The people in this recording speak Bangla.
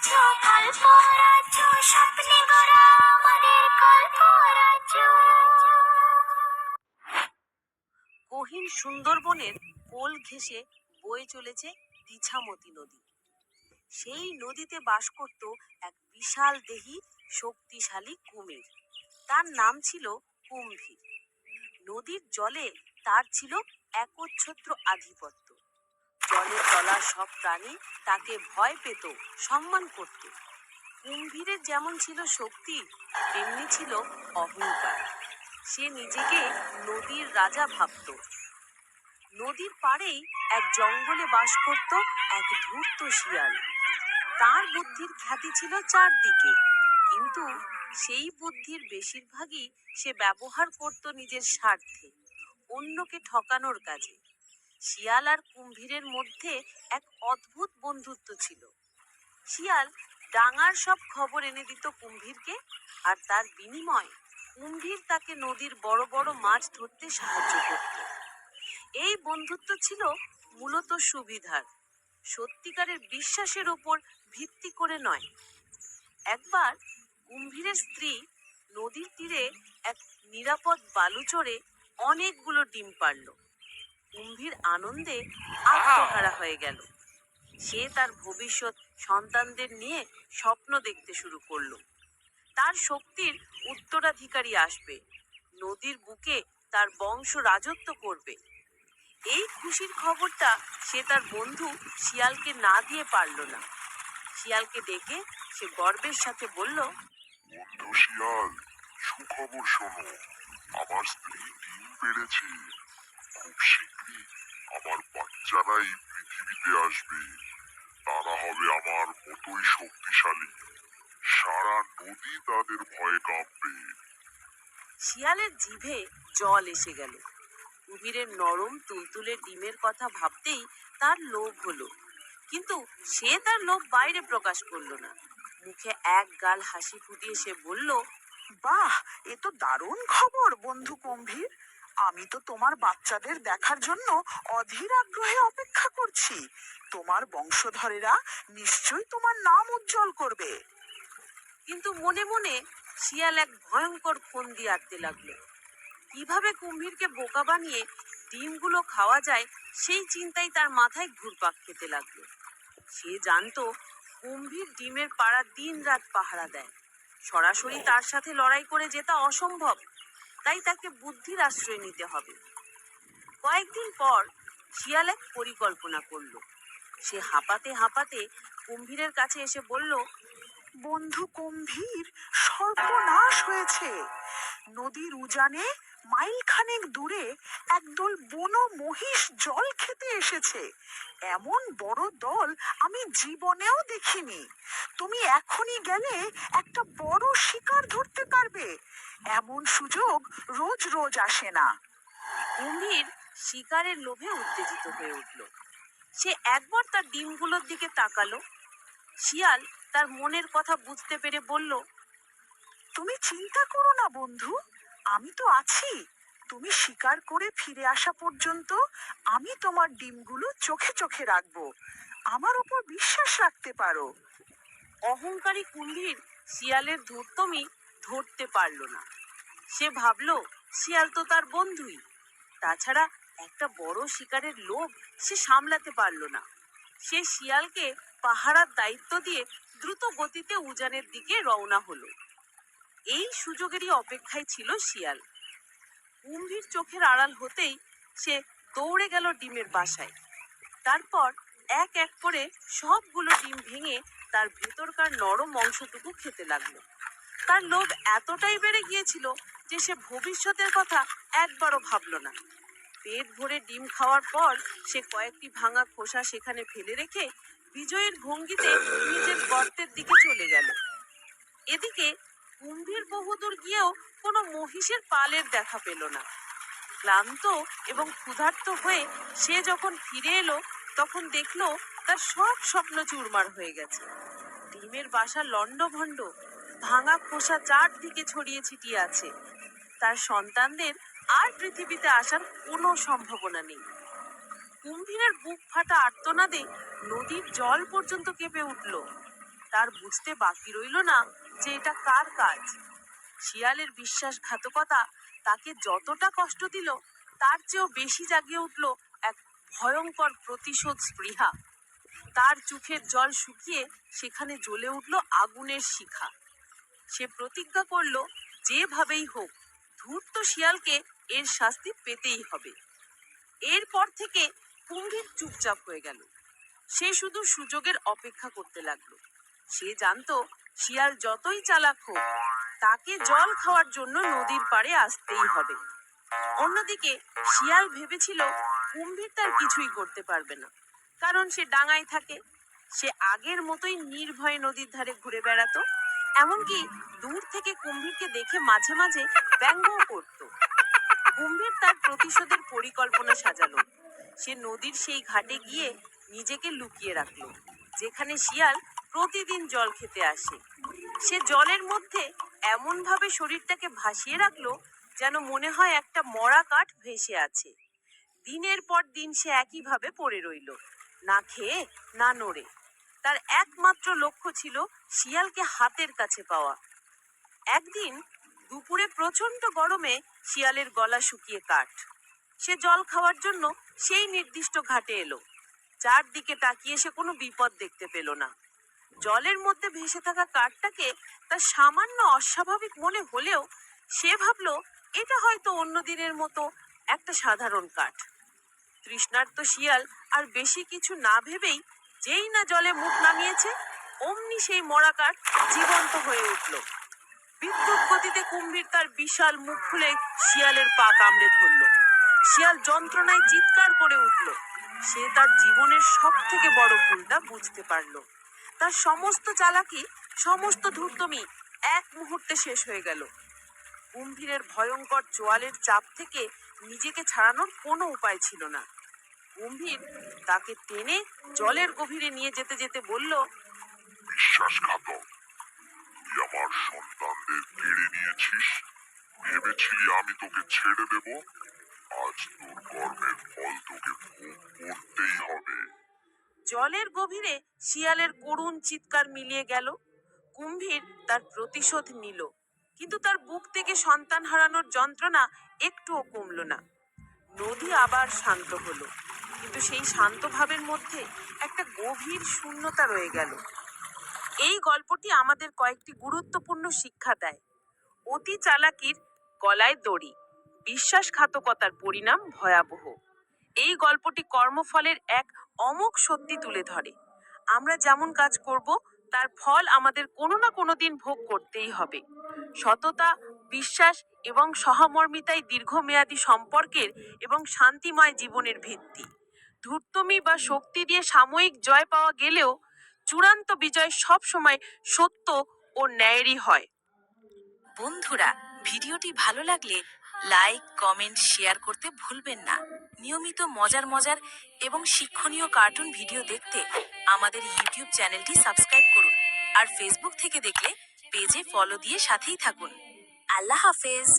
কল্পরাজ্য, স্বপ্নে গড়া আমাদের কল্পরাজ্য। গহীন সুন্দরবনের কোল ঘেঁষে বয়ে চলেছে দীঘামতি নদী। সেই নদীতে বাস করত এক বিশাল দেহী শক্তিশালী কুমির। তার নাম ছিল কুম্ভীর। নদীর জলে তার ছিল একচ্ছত্র আধিপত্য। জলের তলার সব প্রাণী তাকে ভয় পেত, সম্মান করত। কুম্ভীরের যেমন ছিল শক্তি, তেমনি ছিল অহংকার। সে নিজেকে নদীর রাজা ভাবত। নদীর পাড়েই এক জঙ্গলে বাস করত এক ধূর্ত শিয়াল। তার বুদ্ধির খ্যাতি ছিল চারদিকে, কিন্তু সেই বুদ্ধির বেশিরভাগই সে ব্যবহার করত নিজের স্বার্থে, অন্যকে ঠকানোর কাজে। শিয়াল আর কুম্ভীরের মধ্যে এক অদ্ভুত বন্ধুত্ব ছিল। শিয়াল ডাঙার সব খবর এনে দিত কুম্ভীরকে, আর তার বিনিময়ে কুম্ভীর তাকে নদীর বড় বড় মাছ ধরতে সাহায্য করত। এই বন্ধুত্ব ছিল মূলত সুবিধার, সত্যিকারের বিশ্বাসের উপর ভিত্তি করে নয়। একবার কুম্ভীরের স্ত্রী নদীর তীরে এক নিরাপদ বালুচরে অনেকগুলো ডিম পাড়ল। কুম্ভীর আনন্দে আত্মহারা হয়ে গেল। সে তার ভবিষ্যৎ সন্তানদের নিয়ে স্বপ্ন দেখতে শুরু করলো। তার শক্তির উত্তরাধিকারী আসবে, নদীর বুকে তার বংশ রাজত্ব করবে। এই খুশির খবরটা সে তার বন্ধু শিয়ালকে না দিয়ে পারল না। শিয়ালকে ডেকে সে গর্বের সাথে বলল, বন্ধু শিয়াল, সুখবর শোনো, আমার স্ত্রী ডিম পেড়েছে। খুব শীঘ্রই আমার বাচ্চারাই পৃথিবীতে আসবে। তারা হবে আমার মতোই শক্তিশালী। সারা নদী তাদের ভয়ে কাঁপবে। শিয়ালের জিভে জল এসে গেল। কুমিরের নরম তুলতুলে ডিমের কথা ভাবতেই তার লোভ হলো, কিন্তু সে তার লোভ বাইরে প্রকাশ করলো না। মুখে এক গাল হাসি ফুটিয়ে সে বলল, বাহ, এ তো দারুণ খবর বন্ধু গম্ভীর। আমি তো তোমার বাচ্চাদের দেখার জন্য অধীর আগ্রহে অপেক্ষা করছি। তোমার বংশধরেরা নিশ্চয়ই তোমার নাম উজ্জ্বল করবে। কিন্তু মনে মনে শিয়াল এক ভয়ঙ্কর ফন্দি আঁটতে লাগলো। কিভাবে কুম্ভীরকে বোকা বানিয়ে ডিমগুলো খাওয়া যায় সেই চিন্তাই তার মাথায় ঘুরপাক খেতে লাগলো। সে জানতো কুম্ভীর ডিমের পাড়া দিন রাত পাহারা দেয়। সরাসরি তার সাথে লড়াই করে জেতা অসম্ভব, তাই তাকে বুদ্ধির আশ্রয় নিতে হবে। কয়েকদিন পর শিয়াল এক পরিকল্পনা করলো। সে হাঁপাতে হাঁপাতে কুম্ভীরের কাছে এসে বলল, বন্ধু গম্ভীর, সর্বনাশ হয়েছে। নদীর উজানে মাইল খানেক দূরে একদল বনো মহিষ জল খেতে এসেছে। এমন বড় দল আমি জীবনেও দেখিনি। তুমি এখনই গেলে একটা বড় শিকার ধরতে পারবে। এমন সুযোগ রোজ রোজ আসে না। কুম্ভীর শিকারের লোভে উত্তেজিত হয়ে উঠল। সে একবার তার ডিমগুলোর দিকে তাকালো। শিয়াল তার মনের কথা বুঝতে পেরে বলল, তুমি চিন্তা করো না বন্ধু, আমি তো আছি। তুমি শিকার করে ফিরে আসা পর্যন্ত আমি তোমার ডিমগুলো চোখে চোখে রাখবো। আমার উপর বিশ্বাস রাখতে পারো। অহংকারী কুম্ভীর শিয়ালের ধূর্তমি ধরতে পারল না। সে ভাবলো শিয়াল তো তার বন্ধুই। তাছাড়া একটা বড় শিকারের লোভ সে সামলাতে পারল না। সে শিয়ালকে পাহারার দায়িত্ব দিয়ে দ্রুত গতিতে উজানের দিকে রওনা হলো। এই সুযোগেরই অপেক্ষায় ছিল শিয়াল। কুম্ভীর চোখের আড়াল হতেই সে দৌড়ে গেল ডিমের বাসায়। তারপর এক এক করে সবগুলো ডিম ভেঙে তার ভেতরকার নরম অংশটুকু খেতে লাগলো। তার লোভ এতটাই বেড়ে গিয়েছিল যে সে ভবিষ্যতের কথা একবারও ভাবলো না। পেট ভরে ডিম খাওয়ার পর সে কয়েকটি ভাঙা খোসা সেখানে ফেলে রেখে বিজয়ের ভঙ্গিতে নিজের গর্তের দিকে চলে গেল। এদিকে কুম্ভীর বহুদূর গিয়েও কোনো মহিষের পালের দেখা পেল না। ক্লান্ত এবং ক্ষুধার্ত হয়ে সে যখন ফিরে এলো, তখন দেখলো তার সব স্বপ্ন চুরমার হয়ে গেছে। ডিমের বাসা লণ্ডভণ্ড, ভাঙা খোসা চারদিকে ছড়িয়ে ছিটিয়ে আছে। তার সন্তানদের আর পৃথিবীতে আসার কোনো সম্ভাবনা নেই। কুম্ভীরের বুক ফাটা আর্তনাদে নদীর জল পর্যন্ত কেঁপে উঠল। তার বুঝতে বাকি রইল না যে এটা কার কাজ। শিয়ালের বিশ্বাসঘাতকতা তাকে যতটা কষ্ট দিল তার চেয়েও বেশি জাগিয়ে উঠল এক ভয়ঙ্কর প্রতিশোধ স্পৃহা। তার চোখের জল শুকিয়ে সেখানে জ্বলে উঠল আগুনের শিখা। সে প্রতিজ্ঞা করল যেভাবেই হোক ধূর্ত শিয়ালকে এর শাস্তি পেতেই হবে। এরপর থেকে কুম্ভীর চুপচাপ হয়ে গেল। সে শুধু সুযোগের অপেক্ষা করতে লাগলো। সে জানতো শিয়াল যতই চালাক হোক তাকে জল খাওয়ার জন্য নদীর পাড়ে আসতেই হবে। অন্যদিকে শিয়াল ভেবেছিল কুম্ভীর তার কিছুই করতে পারবে না, কারণ সে ডাঙায় থাকে। সে আগের মতোই নির্ভয়ে নদীর ধারে ঘুরে বেড়াতো, এমনকি দূর থেকে কুম্ভীরকে দেখে মাঝে মাঝে ব্যঙ্গও করত। কুম্ভীর তার প্রতিশোধের পরিকল্পনা সাজালো। সে নদীর সেই ঘাটে গিয়ে নিজেকে লুকিয়ে রাখলো, যেখানে শিয়াল প্রতিদিন জল খেতে আসে। সে জলের মধ্যে এমন ভাবে শরীরটাকে ভাসিয়ে রাখলো যেন মনে হয় একটা মরা কাঠ ভেসে আছে। দিনের পর দিন সে একইভাবে পড়ে রইল, না খেয়ে না নড়ে। তার একমাত্র লক্ষ্য ছিল শিয়ালকে হাতের কাছে পাওয়া। একদিন দুপুরে প্রচন্ড গরমে শিয়ালের গলা শুকিয়ে কাঠ। সে জল খাওয়ার জন্য সেই নির্দিষ্ট ঘাটে এলো। চারদিকে তাকিয়ে সে কোনো বিপদ দেখতে পেল না। জলের মধ্যে ভেসে থাকা কাঠটাকে তার সামান্য অস্বাভাবিক মনে হলেও সে ভাবলো এটা হয়তো অন্য দিনের মতো একটা সাধারণ কাঠ। তৃষ্ণার্ত শিয়াল আর বেশি কিছু না ভেবেই যেই না জলে মুখ নামিয়েছে, অমনি সেই মরা কাঠ জীবন্ত হয়ে উঠল। বিদ্যুৎ গতিতে কুম্ভীর তার বিশাল মুখ খুলে শিয়ালের পা কামড়ে ধরল। শিয়াল যন্ত্রণায় চিৎকার করে উঠল। সে তার জীবনের সব থেকে বড় ভুলটা বুঝতে পারল। তার সমস্ত চালাকি, সমস্ত ধূর্তমি এক মুহূর্তে শেষ হয়ে গেল। কুম্ভীরের ভয়ঙ্কর চোয়ালের চাপ থেকে নিজেকে ছাড়ানোর কোনো উপায় ছিল না। কুম্ভীর তাকে টেনে জলের গভীরে নিয়ে যেতে যেতে বলল, বিশ্বাসঘাতক, তুই আমার সন্তানদের কেড়ে নিয়েছিস। ভেবেছিলি আমি তোকে ছেড়ে দেব? আজ তোর কর্মের ফল তোকে ভোগ করতেই হবে। জলের গভীরে শিয়ালের করুণ চিৎকার মিলিয়ে গেল। কুম্ভীর তার প্রতিশোধ নিল, কিন্তু তার বুক থেকে সন্তান হারানোর যন্ত্রণা একটুও কমল না। নদী আবার শান্ত হলো, কিন্তু সেই শান্ত ভাবের মধ্যে একটা গভীর শূন্যতা রয়ে গেল। এই গল্পটি আমাদের কয়েকটি গুরুত্বপূর্ণ শিক্ষা দেয়। অতি চালাকির গলায় দড়ি, বিশ্বাসঘাতকতার পরিণাম ভয়াবহ। এই গল্পটি কর্মফলের এক অমোঘ সত্যি তুলে ধরে। আমরা যেমন কাজ করব তার ফল আমাদের কোনো না কোনো দিন ভোগ করতেই হবে। সততা, বিশ্বাস এবং সহমর্মিতাই দীর্ঘমেয়াদী সম্পর্কের এবং শান্তিময় জীবনের ভিত্তি। ধূর্তমি বা শক্তি দিয়ে সাময়িক জয় পাওয়া গেলেও চূড়ান্ত বিজয় সব সময় সত্য ও ন্যায়েরই হয়। বন্ধুরা, ভিডিওটি ভালো লাগলে লাইক, কমেন্ট, শেয়ার করতে ভুলবেন না। নিয়মিত মজার মজার এবং শিক্ষণীয় কার্টুন ভিডিও দেখতে আমাদের ইউটিউব চ্যানেলটি সাবস্ক্রাইব করুন। আর ফেসবুক থেকে দেখলে পেজে ফলো দিয়ে সাথেই থাকুন। আল্লাহ হাফেজ।